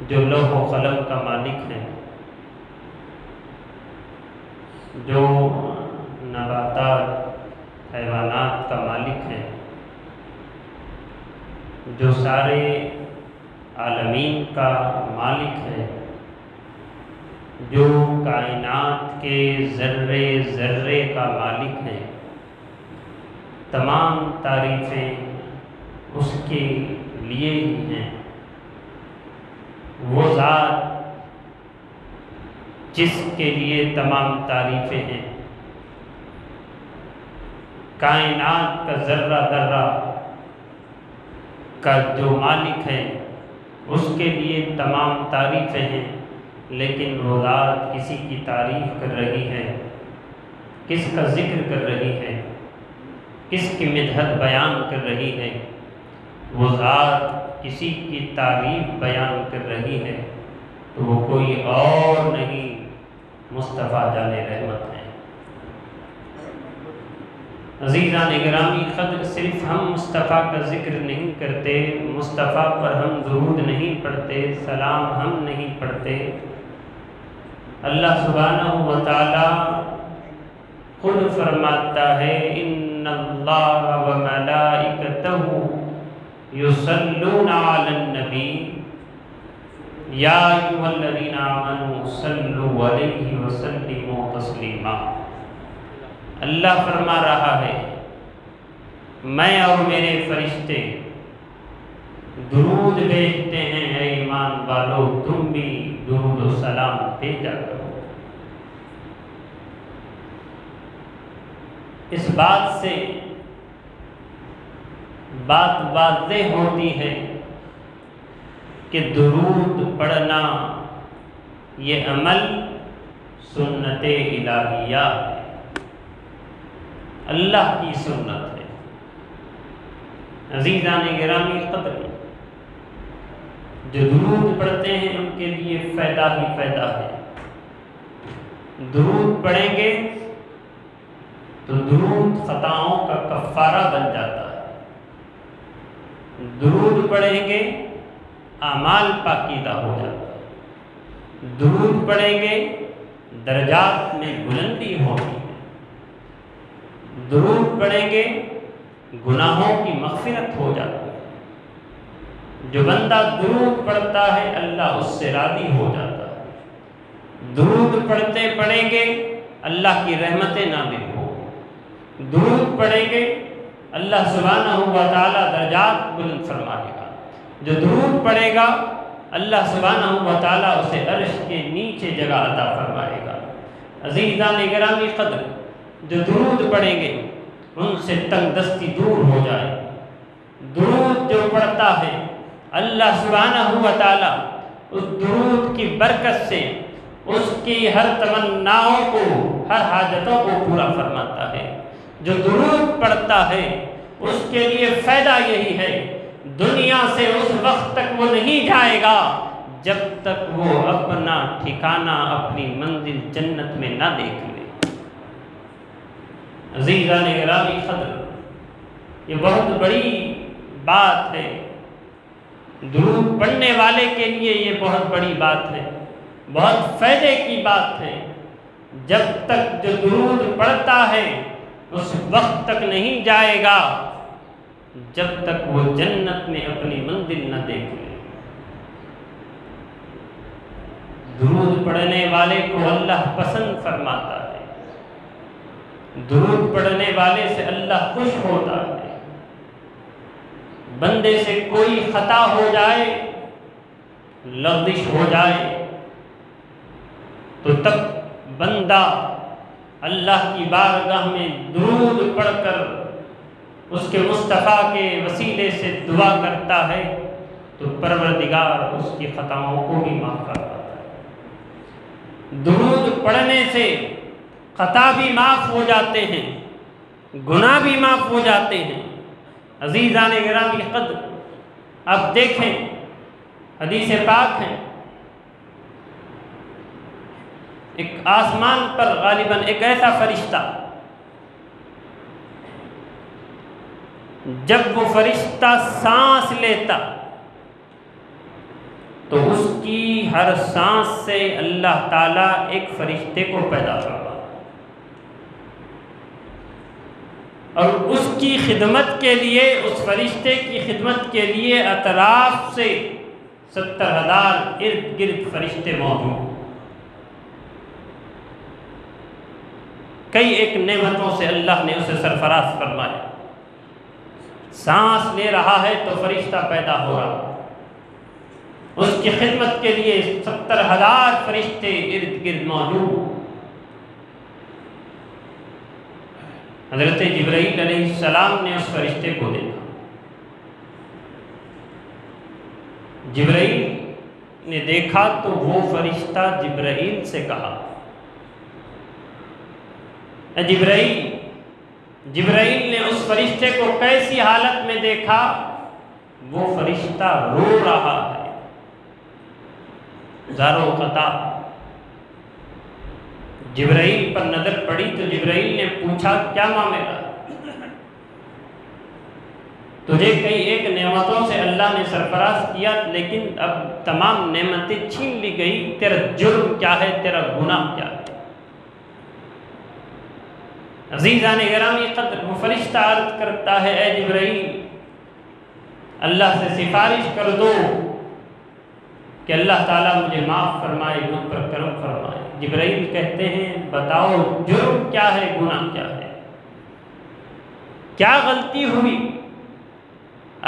جو لوح و قلم کا مالک ہے، جو نباتات حیوانات کا مالک ہے، جو سارے عالمین کا مالک ہے، جو کائنات کے ذرے ذرے کا مالک ہے، تمام تعریفیں اس کے لیے ہی ہیں۔ وہ ذات جس کے لیے تمام تعریفیں ہیں، کائنات کا ذرہ ذرہ کا جو مالک ہے اس کے لیے تمام تعریفیں ہیں، لیکن وہ ذات کسی کی تعریف کر رہی ہے، کس کا ذکر کر رہی ہے، کس کی مدحت بیان کر رہی ہے؟ وہ ذات کسی کی تعریف بیان کر رہی ہے تو وہ کوئی اور نہیں، مصطفیٰ جان رحمت ہے۔ عزیزان گرامی قدر، صرف ہم مصطفیٰ کا ذکر نہیں کرتے، مصطفیٰ پر ہم درود نہیں پڑھتے، سلام ہم نہیں پڑھتے، اللہ سبحانہ و تعالی خود فرماتا ہے ان اللہ و ملائکتہ یصلون علی النبی یا ایھا الذین آمنوا صلوا علیہ وسلموا تسلیما۔ اللہ فرما رہا ہے میں اور میرے فرشتے درود بھیجتے ہیں، اے ایمان والو تم بھی درود و سلام بھیجا کرو۔ اس بات سے بات واضح ہوتی ہے کہ درود پڑھنا یہ عمل سنت الہیہ ہے، اللہ کی سنت ہے۔ عزیزان گرامی قدر، جو درود پڑھتے ہیں ان کے لیے فائدہ ہی فائدہ ہے۔ درود پڑھیں گے تو درود خطاؤں کا کفارہ بن جاتا ہے، درود پڑھیں گے اعمال پاکیزہ ہو جاتا ہے، درود پڑھیں گے درجات میں بلندی ہوتی ہے، درود پڑھیں گے گناہوں کی مغفرت ہو جاتی ہے۔ جو بندہ درود پڑھتا ہے اللہ اس سے راضی ہو جاتا ہے۔ درود پڑھتے پڑھیں گے اللہ کی رحمتیں نازل ہوں، درود پڑھیں گے اللہ سبحانہ و تعالی درجات بلند فرمائے گا۔ جو درود پڑھے گا اللہ سبحانہ و تعالی اسے عرش کے نیچے جگہ عطا فرمائے گا۔ عزیزان گرامی قدر، جو درود پڑھیں گے ان سے تنگ دستی دور ہو جائے۔ درود جو پڑھتا ہے اللہ سبحانہ و تعالی اس درود کی برکت سے اس کی ہر تمناؤں کو، ہر حاجتوں کو پورا فرماتا ہے۔ جو درود پڑھتا ہے اس کے لیے فائدہ یہی ہے، دنیا سے اس وقت تک وہ نہیں جائے گا جب تک وہ اپنا ٹھکانہ، اپنی منزل جنت میں نہ دیکھ لے۔ عزیزان گرامی قدر، یہ بہت بڑی بات ہے، درود پڑھنے والے کے لیے یہ بہت بڑی بات ہے، بہت فائدے کی بات ہے۔ جب تک جو درود پڑھتا ہے اس وقت تک نہیں جائے گا جب تک وہ جنت میں اپنی منزل نہ دیکھ لے۔ درود پڑھنے والے کو اللہ پسند فرماتا ہے، درود پڑھنے والے سے اللہ خوش ہوتا ہے۔ بندے سے کوئی خطا ہو جائے، لغزش ہو جائے تو تب بندہ اللہ کی بارگاہ میں درود پڑھ کر اس کے مصطفیٰ کے وسیلے سے دعا کرتا ہے تو پروردگار اس کی خطاؤں کو بھی معاف کر دیتا ہے۔ درود پڑھنے سے خطا بھی معاف ہو جاتے ہیں، گناہ بھی معاف ہو جاتے ہیں۔ عزیزان گرامی قدر، اب دیکھیں حدیث پاک ہے، ایک آسمان پر غالباً ایک ایسا فرشتہ، جب وہ فرشتہ سانس لیتا تو اس کی ہر سانس سے اللہ تعالیٰ ایک فرشتے کو پیدا کروا اور اس کی خدمت کے لیے، اس فرشتے کی خدمت کے لیے اطراف سے 70,000 ارد گرد فرشتے موجود، کئی ایک نعمتوں سے اللہ نے اسے سرفراز فرمایا۔ سانس لے رہا ہے تو فرشتہ پیدا ہو رہا، اس کی خدمت کے لیے 70,000 فرشتے ارد گرد موجود۔ حضرت جبرائیل علیہ السلام نے اس فرشتے کو دیکھا۔ جبرائیل نے دیکھا تو وہ فرشتہ جبرائیل سے کہا، اے جبرائیل۔ جبرائیل نے اس فرشتے کو کیسی حالت میں دیکھا؟ وہ فرشتہ رو رہا ہے زارو قطع۔ جبرائیل پر نظر پڑی تو جبرائیل نے پوچھا، کیا معاملہ؟ تجھے کئی ایک نعمتوں سے اللہ نے سرفراز کیا، لیکن اب تمام نعمتیں چھین لی گئی، تیرا جرم کیا ہے، تیرا گناہ کیا ہے؟ عزیزان گرامی قدر، وہ فرشتہ عرض کرتا ہے، اے جبرائیل، اللہ سے سفارش کر دو کہ اللہ تعالیٰ مجھے معاف فرمائے، مجھ پر کرم فرمائے۔ جبرائیل کہتے ہیں، بتاؤ جرم کیا ہے، گناہ کیا ہے، کیا غلطی ہوئی؟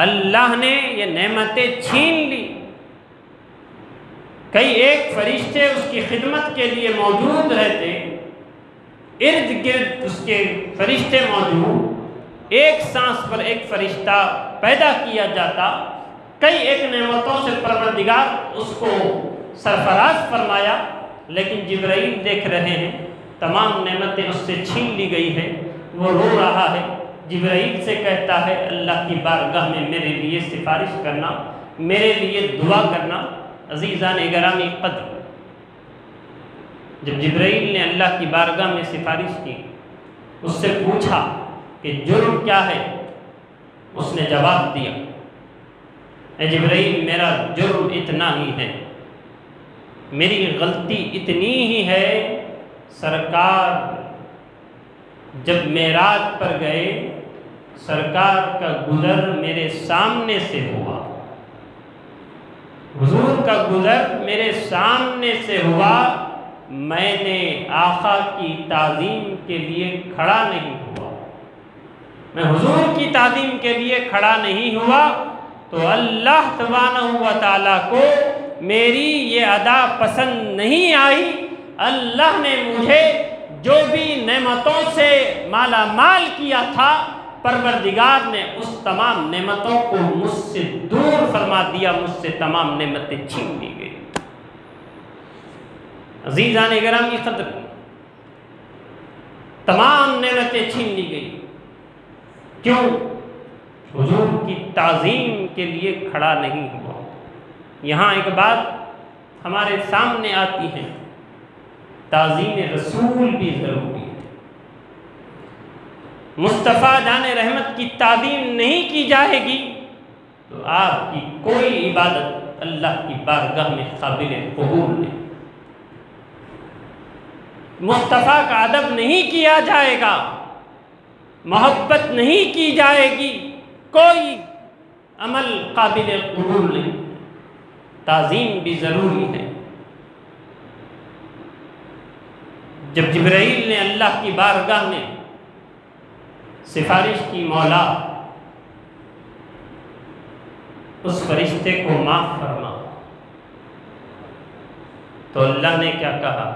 اللہ نے یہ نعمتیں چھین لی، کئی ایک فرشتے اس کی خدمت کے لیے موجود رہتے، ارد گرد اس کے فرشتے موجود، ایک سانس پر ایک فرشتہ پیدا کیا جاتا، کئی ایک نعمتوں سے پروردگار اس کو سرفراز فرمایا، لیکن جبرائیل دیکھ رہے ہیں تمام نعمتیں اس سے چھین لی گئی ہے، وہ رو رہا ہے۔ جبرائیل سے کہتا ہے، اللہ کی بارگاہ میں میرے لیے سفارش کرنا، میرے لیے دعا کرنا۔ عزیزان گرامی قدر، جب جبرائیل نے اللہ کی بارگاہ میں سفارش کی، اس سے پوچھا کہ جرم کیا ہے، اس نے جواب دیا، اے جبرائیل، میرا جرم اتنا ہی ہے، میری غلطی اتنی ہی ہے، سرکار جب معراج پر گئے، سرکار کا گزر میرے سامنے سے ہوا، حضور کا گزر میرے سامنے سے ہوا، میں نے آقا کی تعظیم کے لیے کھڑا نہیں ہوا، میں حضور کی تعظیم کے لیے کھڑا نہیں ہوا، تو اللہ سبحانہ و تعالیٰ کو میری یہ ادا پسند نہیں آئی۔ اللہ نے مجھے جو بھی نعمتوں سے مالا مال کیا تھا، پروردگار نے اس تمام نعمتوں کو مجھ سے دور فرما دیا، مجھ سے تمام نعمتیں چھین لی گئی۔ عزیزان گرامی قدر، تمام نعمتیں چھین لی گئی، کیوں؟ حضور کی تعظیم کے لیے کھڑا نہیں ہوا۔ یہاں ایک بات ہمارے سامنے آتی ہے، تعظیم رسول بھی ضروری ہے۔ مصطفیٰ جان رحمت کی تعظیم نہیں کی جائے گی تو آپ کی کوئی عبادت اللہ کی بارگاہ میں قابل قبول نہیں۔ مصطفیٰ کا ادب نہیں کیا جائے گا، محبت نہیں کی جائے گی، کوئی عمل قابل قبول نہیں۔ تعظیم بھی ضروری ہے۔ جب جبرائیل نے اللہ کی بارگاہ میں سفارش کی، مولا اس فرشتے کو معاف فرما، تو اللہ نے کیا کہا؟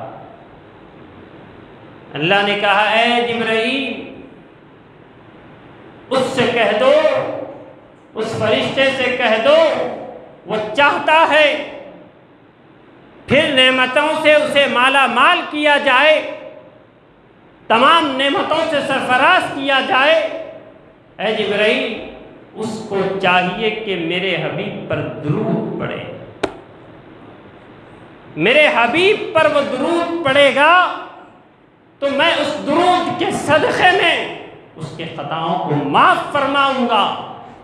اللہ نے کہا، اے جبرائیل، اس سے کہہ دو، اس فرشتے سے کہہ دو، وہ چاہتا ہے پھر نعمتوں سے اسے مالا مال کیا جائے، تمام نعمتوں سے سرفراز کیا جائے۔ اے جبرائیل، اس کو چاہیے کہ میرے حبیب پر درود پڑھے، میرے حبیب پر وہ درود پڑھے گا تو میں اس درود کے صدقے میں اس کے خطاؤں کو معاف فرماؤں گا،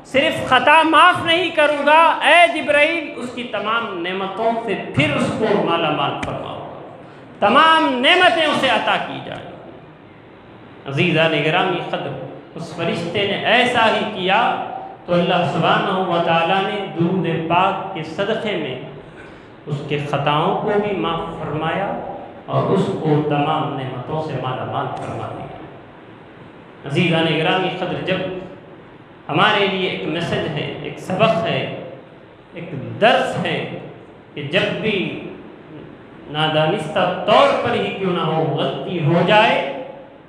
صرف خطا معاف نہیں کروں گا، اے جبرائیل اس کی تمام نعمتوں سے پھر اس کو مالا مال فرماؤں گا، تمام نعمتیں اسے عطا کی جائیں۔ عزیزان گرامی قدر، اس فرشتے نے ایسا ہی کیا تو اللہ سبحانہ و تعالیٰ نے درود پاک کے صدقے میں اس کے خطاؤں کو بھی معاف فرمایا اور اس کو تمام نعمتوں سے مالا مال فرما دیا۔ عزیزان گرامی قدر، جب ہمارے لیے ایک میسج ہے، ایک سبق ہے، ایک درس ہے کہ جب بھی نادانستہ طور پر ہی کیوں نہ ہو غلطی ہو جائے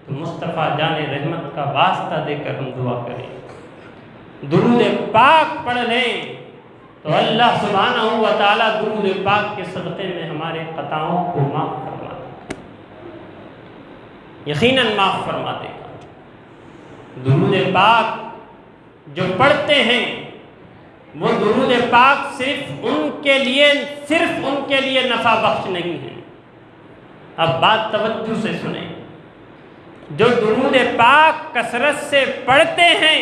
تو مصطفیٰ جان رحمت کا واسطہ دے کر ہم دعا کریں، درود پاک پڑھ لیں تو اللہ سبحانہ و تعالیٰ درود پاک کے صدقے میں ہمارے خطاؤں کو معاف فرما دے گا، یقیناً معاف فرما دے گا۔ درود پاک جو پڑھتے ہیں وہ درود پاک صرف ان کے لیے نفع بخش نہیں ہے۔ اب بات توجہ سے سنیں، جو درود پاک کثرت سے پڑھتے ہیں،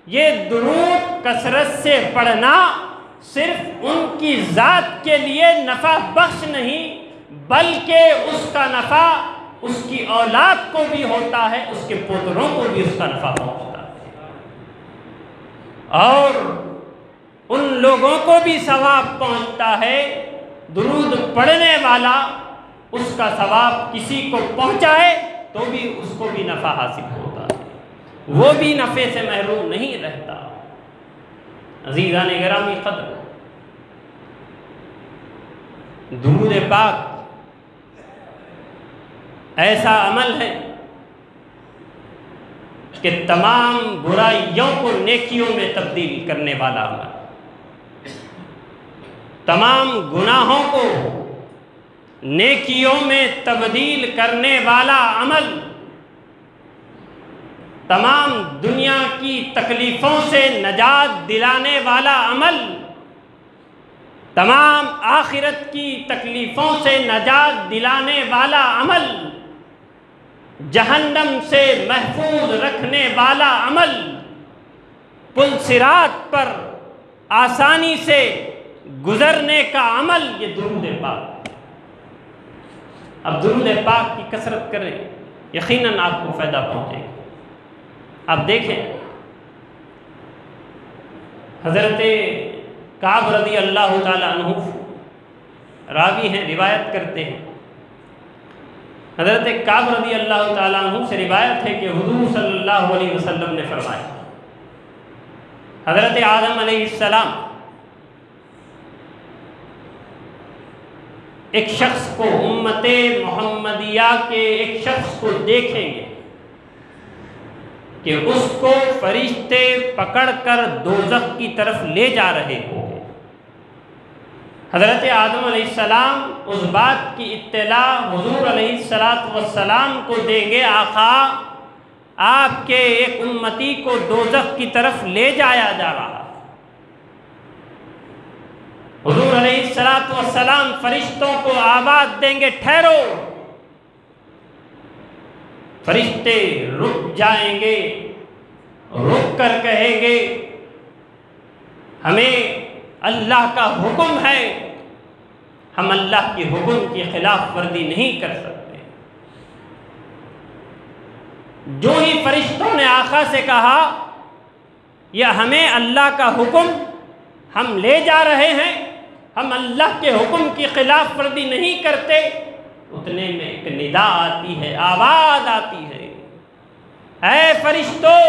یہ درود کثرت سے پڑھنا صرف ان کی ذات کے لیے نفع بخش نہیں، بلکہ اس کا نفع اس کی اولاد کو بھی ہوتا ہے، اس کے پوتروں کو بھی اس کا نفع پہنچتا ہے، اور ان لوگوں کو بھی ثواب پہنچتا ہے۔ درود پڑھنے والا اس کا ثواب کسی کو پہنچائے تو بھی اس کو بھی نفع حاصل ہوتا ہے، وہ بھی نفع سے محروم نہیں رہتا۔ عزیزان گرامی قدر، درود پاک ایسا عمل ہے کہ تمام برائیوں کو نیکیوں میں تبدیل کرنے والا عمل، تمام گناہوں کو نیکیوں میں تبدیل کرنے والا عمل، تمام دنیا کی تکلیفوں سے نجات دلانے والا عمل، تمام آخرت کی تکلیفوں سے نجات دلانے والا عمل، جہنم سے محفوظ رکھنے والا عمل، پل صراط پر آسانی سے گزرنے کا عمل، یہ درود پاک۔ اب درود پاک کی کثرت کریں، یقیناً آپ کو فائدہ پہنچے گا۔ آپ دیکھیں، حضرت کعب رضی اللہ تعالیٰ عنہ راوی ہیں، روایت کرتے ہیں، حضرت کعب رضی اللہ تعالیٰ عنہ سے روایت ہے کہ حضور صلی اللہ علیہ وسلم نے فرمایا، حضرت آدم علیہ السلام ایک شخص کو، امت محمدیہ کے ایک شخص کو دیکھیں گے کہ اس کو فرشتے پکڑ کر دوزخ کی طرف لے جا رہے ہوں گے۔ حضرت آدم علیہ السلام اس بات کی اطلاع حضور علیہ السلام کو دیں گے، آقا آپ کے ایک امتی کو دوزخ کی طرف لے جایا جا رہا ہے۔ حضور علیہ السلام فرشتوں کو آواز دیں گے، ٹھہرو۔ فرشتے رک جائیں گے، رک کر کہیں گے، ہمیں اللہ کا حکم ہے، ہم اللہ کے حکم کی خلاف ورزی نہیں کر سکتے۔ جو ہی فرشتوں نے آقا سے کہا یا ہمیں اللہ کا حکم، ہم لے جا رہے ہیں، ہم اللہ کے حکم کی خلاف ورزی نہیں کرتے، اتنے میں ایک ندا آتی ہے، آواز آتی ہے، اے فرشتوں،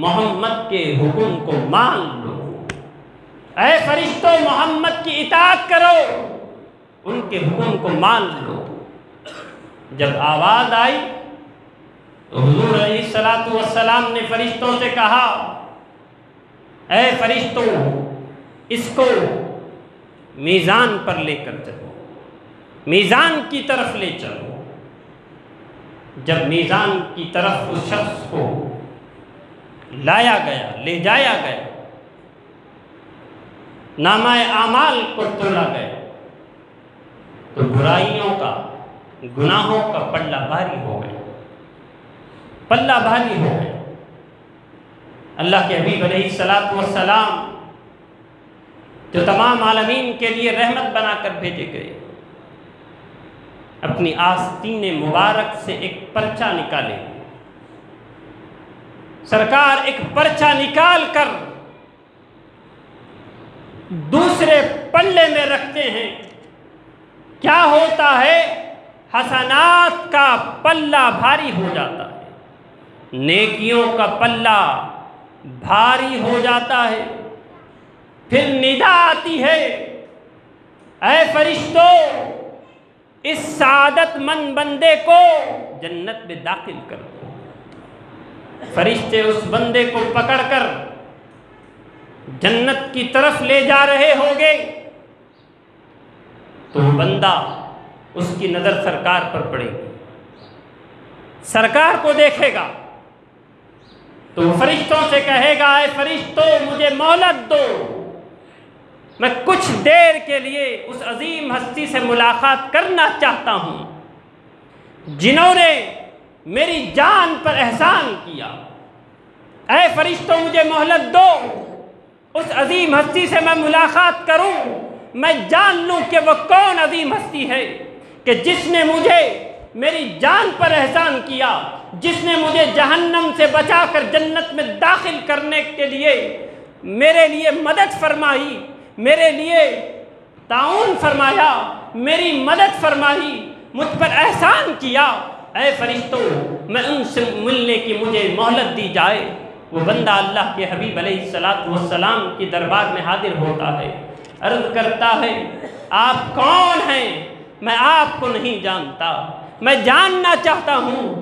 محمد کے حکم کو مان لو، اے فرشتوں محمد کی اطاعت کرو، ان کے حکم کو مان لو۔ جب آواز آئی تو حضور علیہ السلام نے فرشتوں سے کہا، اے فرشتوں، اس کو میزان پر لے کر چلو، میزان کی طرف لے چلو۔ جب میزان کی طرف اس شخص کو لایا گیا، لے جایا گیا، نامہ اعمال کو تولا گیا تو برائیوں کا، گناہوں کا پلہ بھاری ہو گیا، پلہ بھاری ہو گیا۔ اللہ کے حبیب علیہ الصلاۃ والسلام جو تمام عالمین کے لیے رحمت بنا کر بھیجے گئے، اپنی آستین مبارک سے ایک پرچہ نکالے، سرکار ایک پرچہ نکال کر دوسرے پلے میں رکھتے ہیں۔ کیا ہوتا ہے؟ حسنات کا پلہ بھاری ہو جاتا ہے، نیکیوں کا پلہ بھاری ہو جاتا ہے۔ پھر ندا آتی ہے، اے فرشتوں، اس سعادت مند بندے کو جنت میں داخل کر دو۔ فرشتے اس بندے کو پکڑ کر جنت کی طرف لے جا رہے ہوں گے تو بندہ، اس کی نظر سرکار پر پڑے گی، سرکار کو دیکھے گا تو فرشتوں سے کہے گا، اے فرشتوں مجھے مہلت دو، میں کچھ دیر کے لیے اس عظیم ہستی سے ملاقات کرنا چاہتا ہوں جنہوں نے میری جان پر احسان کیا۔ اے فرشتوں مجھے مہلت دو، اس عظیم ہستی سے میں ملاقات کروں، میں جان لوں کہ وہ کون عظیم ہستی ہے کہ جس نے مجھے میری جان پر احسان کیا، جس نے مجھے جہنم سے بچا کر جنت میں داخل کرنے کے لیے میرے لیے مدد فرمائی، میرے لیے تعاون فرمایا، میری مدد فرمائی، مجھ پر احسان کیا۔ اے فرشتوں، میں ان سے ملنے کی مجھے مہلت دی جائے۔ وہ بندہ اللہ کے حبیب علیہ الصلاۃ والسلام کی دربار میں حاضر ہوتا ہے، عرض کرتا ہے، آپ کون ہیں؟ میں آپ کو نہیں جانتا، میں جاننا چاہتا ہوں۔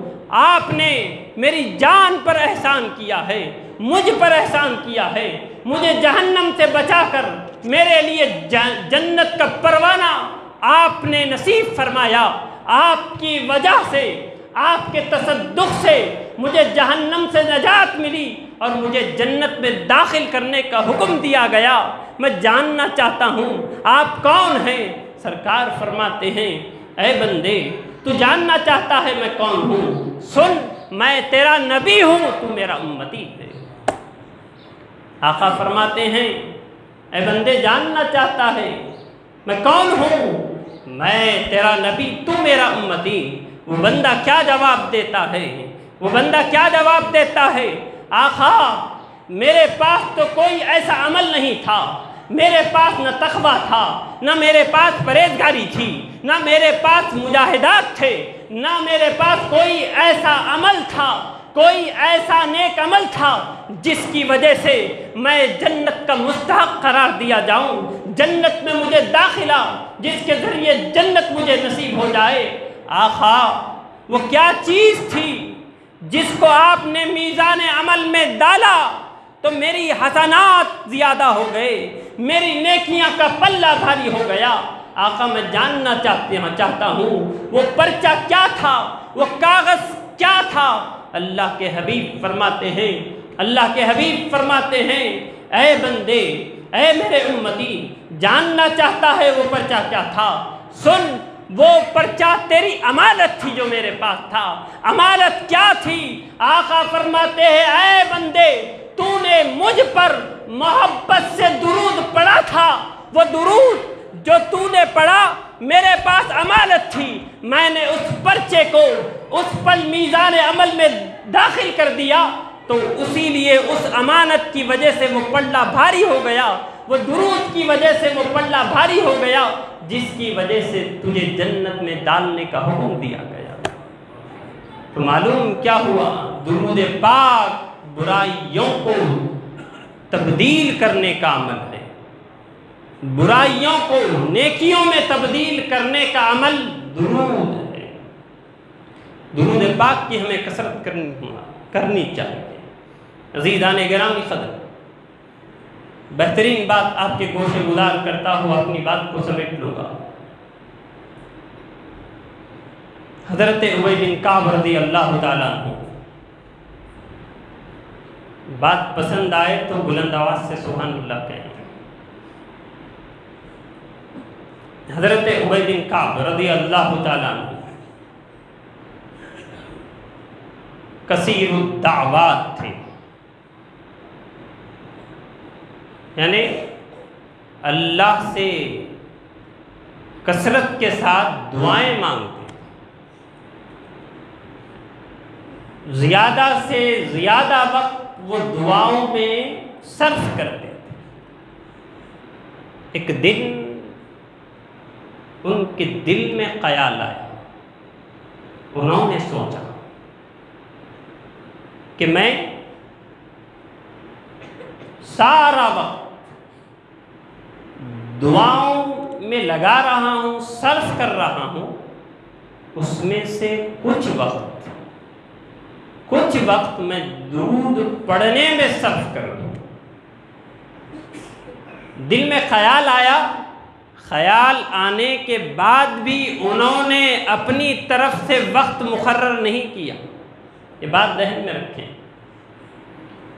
آپ نے میری جان پر احسان کیا ہے، مجھ پر احسان کیا ہے، مجھے جہنم سے بچا کر میرے لیے جنت کا پروانہ آپ نے نصیب فرمایا۔ آپ کی وجہ سے، آپ کے تصدق سے مجھے جہنم سے نجات ملی اور مجھے جنت میں داخل کرنے کا حکم دیا گیا۔ میں جاننا چاہتا ہوں آپ کون ہیں؟ سرکار فرماتے ہیں، اے بندے، تو جاننا چاہتا ہے میں کون ہوں؟ سن، میں تیرا نبی ہوں، تو میرا امتی ہے۔ آقا فرماتے ہیں، اے بندے جاننا چاہتا ہے میں کون ہوں؟ میں تیرا نبی، تو میرا امتی۔ وہ بندہ کیا جواب دیتا ہے؟ وہ بندہ کیا جواب دیتا ہے؟ آقا، میرے پاس تو کوئی ایسا عمل نہیں تھا، میرے پاس نہ تقویٰ تھا، نہ میرے پاس پرہیزگاری تھی، نہ میرے پاس مجاہدات تھے، نہ میرے پاس کوئی ایسا عمل تھا، کوئی ایسا نیک عمل تھا جس کی وجہ سے میں جنت کا مستحق قرار دیا جاؤں، جنت میں مجھے داخلہ، جس کے ذریعے جنت مجھے نصیب ہو جائے۔ آقا، وہ کیا چیز تھی جس کو آپ نے میزان عمل میں ڈالا تو میری حسنات زیادہ ہو گئے، میری نیکیاں کا پلہ بھاری ہو گیا؟ آقا، میں جاننا چاہتا ہوں وہ پرچہ کیا تھا، وہ کاغذ کیا تھا؟ اللہ کے حبیب فرماتے ہیں، اللہ کے حبیب فرماتے ہیں، اے بندے، اے میرے امتی، جاننا چاہتا ہے وہ پرچہ کیا تھا؟ سن، وہ پرچہ تیری امانت تھی جو میرے پاس تھا۔ امانت کیا تھی؟ آقا فرماتے ہیں، اے بندے، تو نے مجھ پر محبت سے درود پڑھا تھا، وہ درود جو تو نے پڑھا میرے پاس امانت تھی، میں نے اس پرچے کو اس پر میزان عمل میں داخل کر دیا، تو اسی لیے اس امانت کی وجہ سے وہ پلہ بھاری ہو گیا، وہ درود کی وجہ سے وہ پلہ بھاری ہو گیا، جس کی وجہ سے تجھے جنت میں ڈالنے کا حکم دیا گیا۔ تو معلوم کیا ہوا؟ درود پاک برائیوں کو تبدیل کرنے کا عمل ہے، برائیوں کو نیکیوں میں تبدیل کرنے کا عمل درود ہے۔ درود پاک کی ہمیں کثرت کرنی چاہیے۔ عزیزان گرامی قدر، بہترین بات آپ کے گوشے گزار کرتا ہوا اپنی بات کو سمیٹ لوں گا۔ حضرت ابی بن کعب رضی اللہ تعالیٰ عنہ، بات پسند آئے تو بلند آواز سے سبحان اللہ کہیں۔ حضرت ابی بن کعب رضی اللہ تعالیٰ عنہ کثیر الدعوات تھے، یعنی اللہ سے کثرت کے ساتھ دعائیں مانگتے، زیادہ سے زیادہ وقت وہ دعاؤں میں صرف کرتے تھے۔ ایک دن ان کے دل میں خیال آیا، انہوں نے سوچا کہ میں سارا وقت دعاؤں میں لگا رہا ہوں، صرف کر رہا ہوں، اس میں سے کچھ وقت میں درود پڑھنے میں صرف کر دوں۔ دل میں خیال آیا، خیال آنے کے بعد بھی انہوں نے اپنی طرف سے وقت مقرر نہیں کیا۔ یہ بات ذہن میں رکھیں،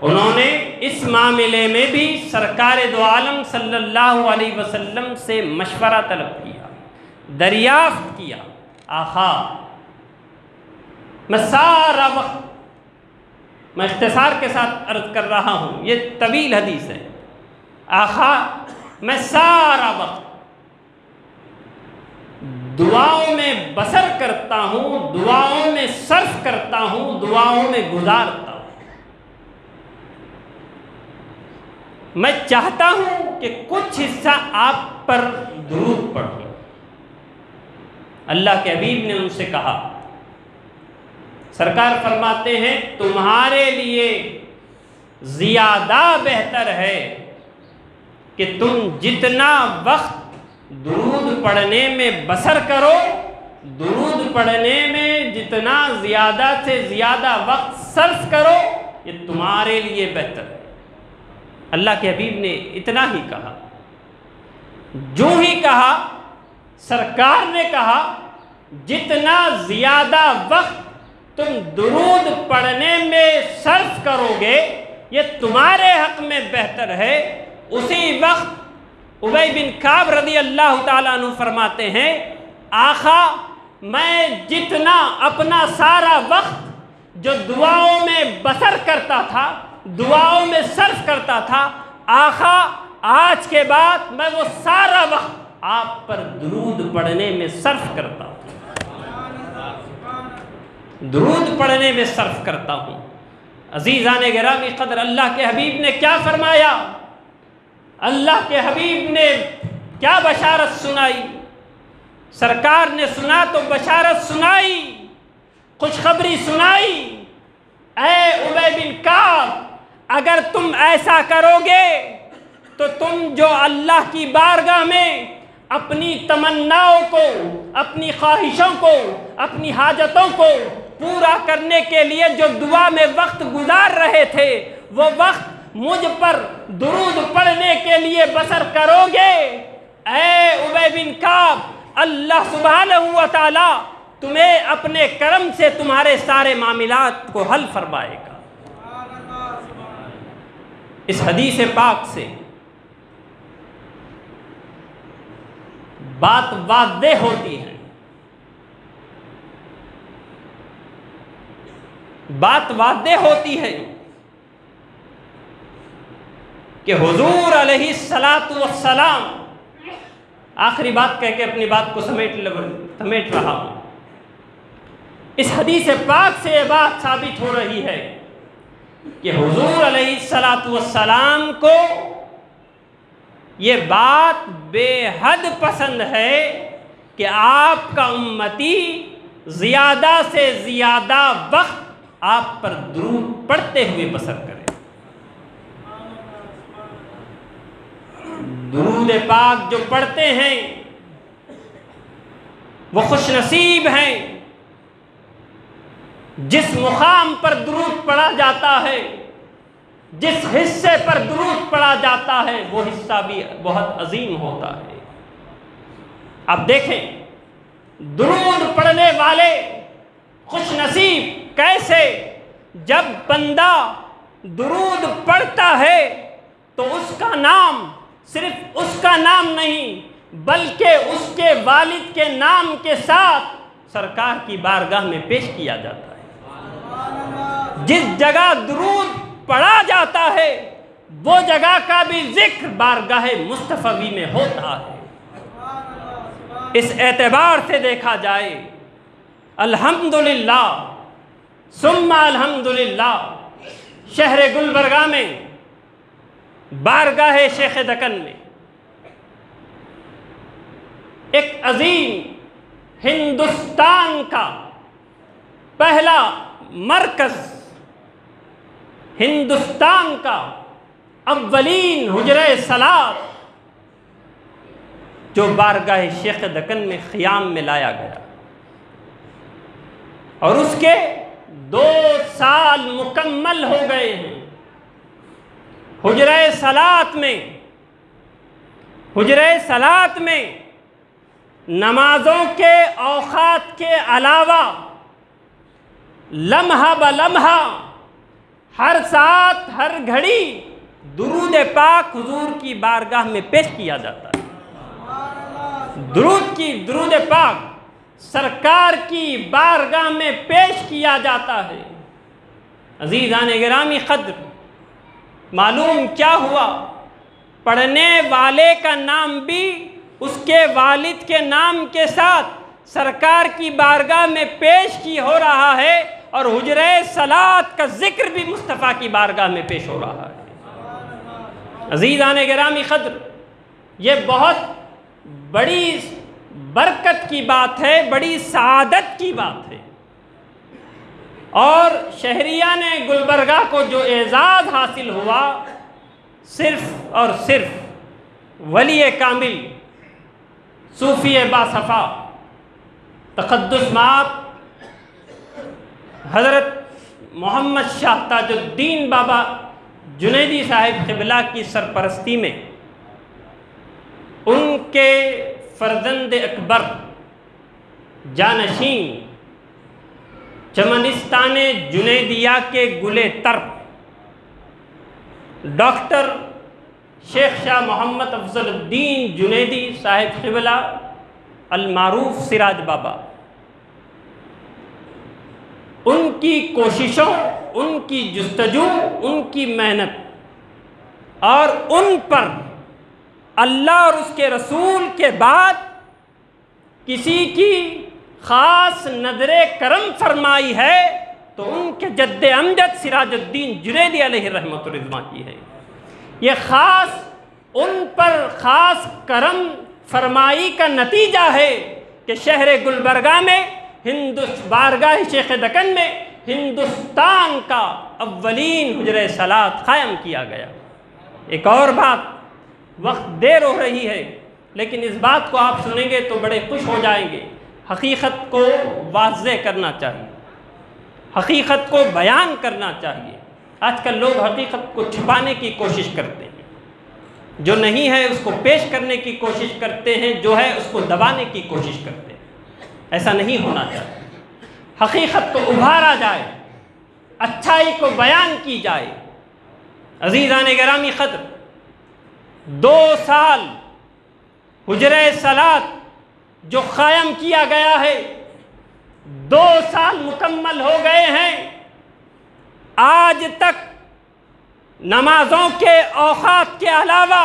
انہوں نے اس معاملے میں بھی سرکار دو عالم صلی اللہ علیہ وسلم سے مشورہ طلب کیا، دریافت کیا، آقا میں سارا وقت، میں اختصار کے ساتھ عرض کر رہا ہوں، یہ طویل حدیث ہے، آقا میں سارا وقت دعاؤں میں بسر کرتا ہوں، دعاؤں میں صرف کرتا ہوں، دعاؤں میں گزارتا ہوں، میں چاہتا ہوں کہ کچھ حصہ آپ پر درود پڑھوں۔ اللہ کے حبیب نے ان سے کہا، سرکار فرماتے ہیں تمہارے لیے زیادہ بہتر ہے کہ تم جتنا وقت درود پڑھنے میں بسر کرو، درود پڑھنے میں جتنا زیادہ سے زیادہ وقت صرف کرو، یہ تمہارے لیے بہتر ہے۔ اللہ کے حبیب نے اتنا ہی کہا، جو ہی کہا سرکار نے کہا جتنا زیادہ وقت تم درود پڑھنے میں صرف کرو گے یہ تمہارے حق میں بہتر ہے۔ اسی وقت ابی بن کعب رضی اللہ تعالیٰ عنہ فرماتے ہیں، آقا میں جتنا اپنا سارا وقت جو دعاؤں میں بسر کرتا تھا، دعاؤں میں صرف کرتا تھا، آقا آج کے بعد میں وہ سارا وقت آپ پر درود پڑھنے میں صرف کرتا ہوں، درود پڑھنے میں صرف کرتا ہوں۔ عزیزان گرامی قدر، اللہ کے حبیب نے کیا فرمایا؟ اللہ کے حبیب نے کیا بشارت سنائی؟ سرکار نے سنا تو بشارت سنائی، خوشخبری سنائی، اے ابی بن کعب اگر تم ایسا کرو گے تو تم جو اللہ کی بارگاہ میں اپنی تمناؤں کو، اپنی خواہشوں کو، اپنی حاجتوں کو پورا کرنے کے لیے جو دعا میں وقت گزار رہے تھے، وہ وقت مجھ پر درود پڑھنے کے لیے بسر کرو گے، اے ابی بن کعب اللہ سبحانہ و تعالی تمہیں اپنے کرم سے تمہارے سارے معاملات کو حل فرمائے گا۔ اس حدیث پاک سے بات واضح ہوتی ہے، بات واضح ہوتی ہے کہ حضور علیہ السلام، آخری بات کہہ کے اپنی بات کو سمیٹ رہا ہوں، اس حدیث پاک سے یہ بات ثابت ہو رہی ہے کہ حضور علیہ السلام کو یہ بات بے حد پسند ہے کہ آپ کا امتی زیادہ سے زیادہ وقت آپ پر درود پڑھتے ہوئے بسر کرے۔ درود پاک جو پڑھتے ہیں وہ خوش نصیب ہیں، جس مقام پر درود پڑھا جاتا ہے، جس حصے پر درود پڑھا جاتا ہے وہ حصہ بھی بہت عظیم ہوتا ہے۔ اب دیکھیں درود پڑھنے والے خوش نصیب کیسے؟ جب بندہ درود پڑھتا ہے تو اس کا نام صرف اس کا نام نہیں بلکہ اس کے والد کے نام کے ساتھ سرکار کی بارگاہ میں پیش کیا جاتا ہے۔ جس جگہ درود پڑھا جاتا ہے وہ جگہ کا بھی ذکر بارگاہ مصطفی میں ہوتا ہے۔ اس اعتبار سے دیکھا جائے الحمدللہ ثم الحمدللہ شہر گلبرگہ میں بارگاہ شیخ دکن میں ایک عظیم ہندوستان کا پہلا مرکز، ہندوستان کا اولین حجرہ صلاۃ جو بارگاہ شیخ دکن میں قیام میں لایا گیا، اور اس کے 2 سال مکمل ہو گئے ہیں۔ حجرہ صلاۃ میں نمازوں کے اوقات کے علاوہ لمحہ بلمحہ ہر ساتھ ہر گھڑی درود پاک حضور کی بارگاہ میں پیش کیا جاتا ہے۔ درود پاک سرکار کی بارگاہ میں پیش کیا جاتا ہے۔ عزیزان گرامی قدر، معلوم کیا ہوا؟ پڑھنے والے کا نام بھی اس کے والد کے نام کے ساتھ سرکار کی بارگاہ میں پیش کی ہو رہا ہے، اور حجرہ صلاۃ کا ذکر بھی مصطفیٰ کی بارگاہ میں پیش ہو رہا ہے۔ عزیزان گرامی قدر، یہ بہت بڑی برکت کی بات ہے، بڑی سعادت کی بات ہے، اور شہریان گلبرگہ کو جو اعزاز حاصل ہوا صرف اور صرف ولی کامل صوفی باصفا تقدس مآب حضرت محمد شاہ تاج الدین بابا جنیدی صاحب قبلہ کی سرپرستی میں ان کے فرزند اکبر جانشین چمنستان جنیدیہ کے گلے تر ڈاکٹر شیخ شاہ محمد افضل الدین جنیدی صاحب قبلہ المعروف سراج بابا، ان کی کوششوں، ان کی جستجو، ان کی محنت، اور ان پر اللہ اور اس کے رسول کے بعد کسی کی خاص نظر کرم فرمائی ہے تو ان کے جد امجد سراج الدین جنیدی علیہ رحمت الرضوان کی ہے۔ یہ خاص ان پر خاص کرم فرمائی کا نتیجہ ہے کہ شہر گلبرگہ میں بارگاہ شیخ دکن میں ہندوستان کا اولین حجرہ صلاۃ قائم کیا گیا۔ ایک اور بات، وقت دیر ہو رہی ہے لیکن اس بات کو آپ سنیں گے تو بڑے خوش ہو جائیں گے، حقیقت کو واضح کرنا چاہیے، حقیقت کو بیان کرنا چاہیے۔ آج کل لوگ حقیقت کو چھپانے کی کوشش کرتے ہیں، جو نہیں ہے اس کو پیش کرنے کی کوشش کرتے ہیں، جو ہے اس کو دبانے کی کوشش کرتے ہیں۔ ایسا نہیں ہونا چاہیے، حقیقت کو ابھارا جائے، اچھائی کو بیان کی جائے۔ عزیزان گرامی قدر، 2 سال حجرہ صلاۃ جو قائم کیا گیا ہے، 2 سال مکمل ہو گئے ہیں، آج تک نمازوں کے اوقات کے علاوہ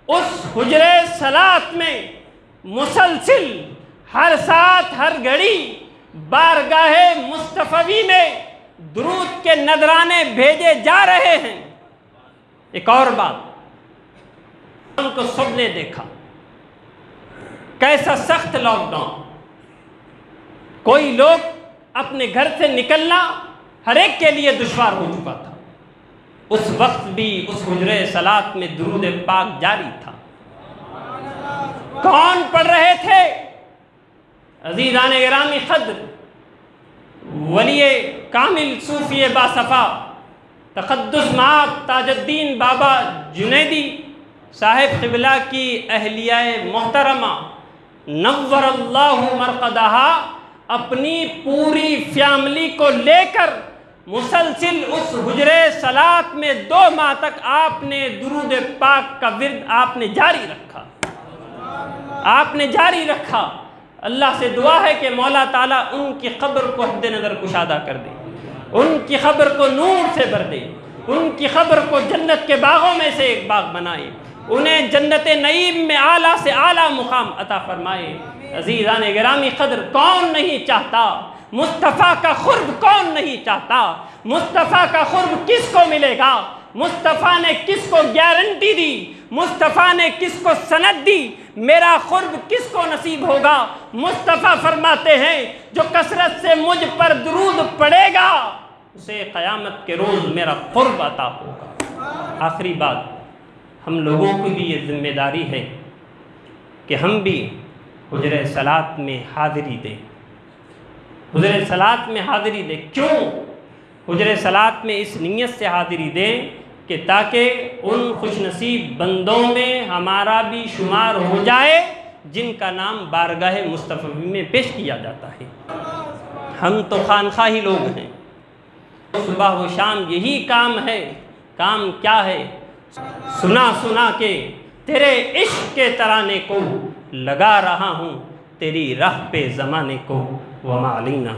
اس حجرہ صلاۃ میں مسلسل ہر ساتھ ہر گھڑی بارگاہ مصطفی میں درود کے نذرانے بھیجے جا رہے ہیں۔ ایک اور بات، ان کو سب نے دیکھا کیسا سخت لاک ڈاؤن، کوئی لوگ اپنے گھر سے نکلنا ہر ایک کے لیے دشوار ہو چکا تھا، اس وقت بھی اس حجرہ صلاۃ میں درود پاک جاری تھا۔ کون پڑھ رہے تھے؟ عزیزان گرامی قدر، ولی کامل صوفی باصفا تقدس مآب تاج الدین بابا جنیدی صاحب قبلہ کی اہلیہ محترمہ نور اللہ مرقدہا اپنی پوری فیملی کو لے کر مسلسل اس حجرہ صلاۃ میں 2 ماہ تک آپ نے درود پاک کا ورد آپ نے جاری رکھا۔ اللہ سے دعا ہے کہ مولا تعالیٰ ان کی قبر کو حد نظر کشادہ کر دے، ان کی قبر کو نور سے بھر دے، ان کی قبر کو جنت کے باغوں میں سے ایک باغ بنائے، انہیں جنت نعیم میں اعلیٰ سے اعلیٰ مقام عطا فرمائے۔ عزیزان گرامی قدر، کون نہیں چاہتا مصطفیٰ کا قرب؟ کون نہیں چاہتا؟ مصطفیٰ کا قرب کس کو ملے گا؟ مصطفیٰ نے کس کو گارنٹی دی؟ مصطفیٰ نے کس کو سند دی؟ میرا قرب کس کو نصیب ہوگا؟ مصطفیٰ فرماتے ہیں جو کثرت سے مجھ پر درود پڑے گا اسے قیامت کے روز میرا قرب عطا ہوگا۔ آخری بات، ہم لوگوں کی بھی یہ ذمہ داری ہے کہ ہم بھی حجرِ صلاۃ میں حاضری دیں۔ حجرِ صلاۃ میں حاضری دیں، کیوں؟ حجرِ صلاۃ میں اس نیت سے حاضری دیں کہ تاکہ ان خوش نصیب بندوں میں ہمارا بھی شمار ہو جائے جن کا نام بارگاہ مصطفی میں پیش کیا جاتا ہے۔ ہم تو خانخواہی لوگ ہیں، صبح و شام یہی کام ہے۔ کام کیا ہے؟ سنا سنا کے تیرے عشق کے ترانے کو لگا رہا ہوں تیری راہ پہ زمانے کو، وما علینا۔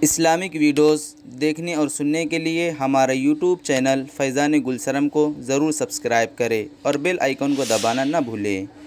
اسلامک ویڈیوز دیکھنے اور سننے کے لیے ہمارا یوٹیوب چینل فیضان گلشرم کو ضرور سبسکرائب کریں اور بیل آئیکن کو دبانا نہ بھولیں۔